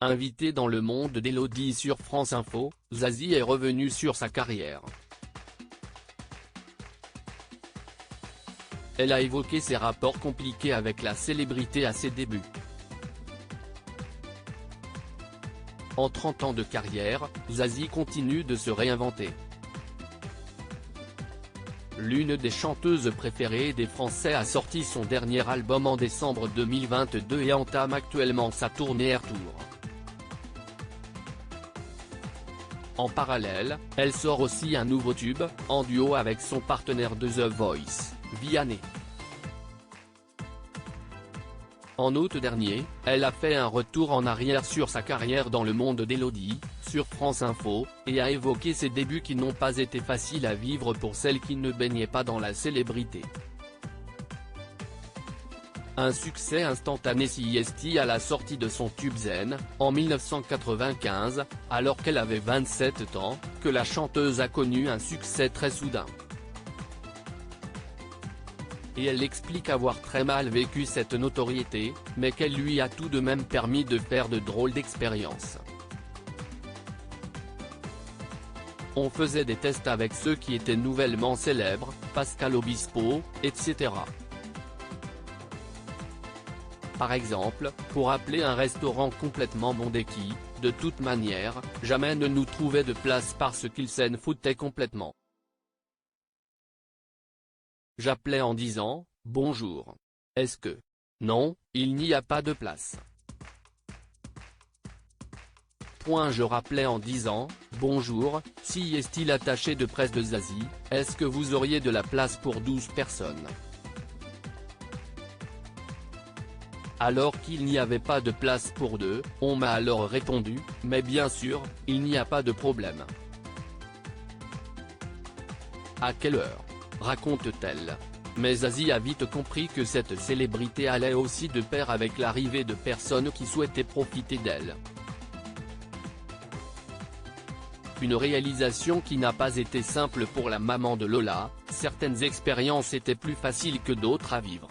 Invitée dans Le Monde d'Élodie sur France Info, Zazie est revenue sur sa carrière. Elle a évoqué ses rapports compliqués avec la célébrité à ses débuts. En 30 ans de carrière, Zazie continue de se réinventer. L'une des chanteuses préférées des Français a sorti son dernier album en décembre 2022 et entame actuellement sa tournée Air Tour. En parallèle, elle sort aussi un nouveau tube, en duo avec son partenaire de The Voice, Vianney. En août dernier, elle a fait un retour en arrière sur sa carrière dans Le Monde d'Élodie, sur France Info, et a évoqué ses débuts qui n'ont pas été faciles à vivre pour celle qui ne baignait pas dans la célébrité. Un succès instantané CST à la sortie de son tube Zen, en 1995, alors qu'elle avait 27 ans, que la chanteuse a connu un succès très soudain. Et elle explique avoir très mal vécu cette notoriété, mais qu'elle lui a tout de même permis de faire de drôles d'expériences. On faisait des tests avec ceux qui étaient nouvellement célèbres, Pascal Obispo, etc. Par exemple, pour appeler un restaurant complètement bondé qui, de toute manière, jamais ne nous trouvait de place parce qu'il s'en foutait complètement. J'appelais en disant « Bonjour. Est-ce que… Non, il n'y a pas de place. » Je rappelais en disant « Bonjour, si est-il attaché de presse de Zazie, est-ce que vous auriez de la place pour 12 personnes ?» Alors qu'il n'y avait pas de place pour deux, on m'a alors répondu « Mais bien sûr, il n'y a pas de problème. » À quelle heure ? Raconte-t-elle. Mais Zazie a vite compris que cette célébrité allait aussi de pair avec l'arrivée de personnes qui souhaitaient profiter d'elle. Une réalisation qui n'a pas été simple pour la maman de Lola, certaines expériences étaient plus faciles que d'autres à vivre.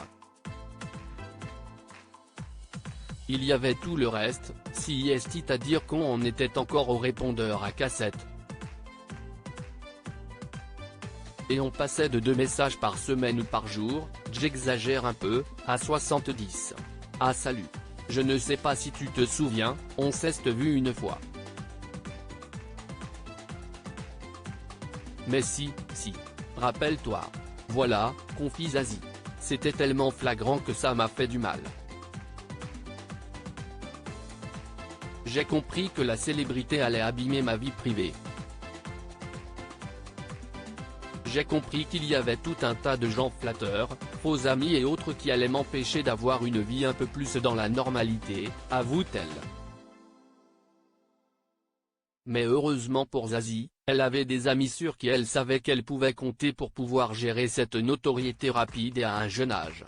Il y avait tout le reste, si est-il à dire qu'on en était encore au répondeur à cassette. Et on passait de 2 messages par semaine ou par jour, j'exagère un peu, à 70. Ah salut. Je ne sais pas si tu te souviens, on s'est vu une fois. Mais si. Rappelle-toi. Voilà, confie Zazie. C'était tellement flagrant que ça m'a fait du mal. J'ai compris que la célébrité allait abîmer ma vie privée. J'ai compris qu'il y avait tout un tas de gens flatteurs, faux amis et autres qui allaient m'empêcher d'avoir une vie un peu plus dans la normalité, avoue-t-elle. Mais heureusement pour Zazie, elle avait des amis sur qui elle savait qu'elle pouvait compter pour pouvoir gérer cette notoriété rapide et à un jeune âge.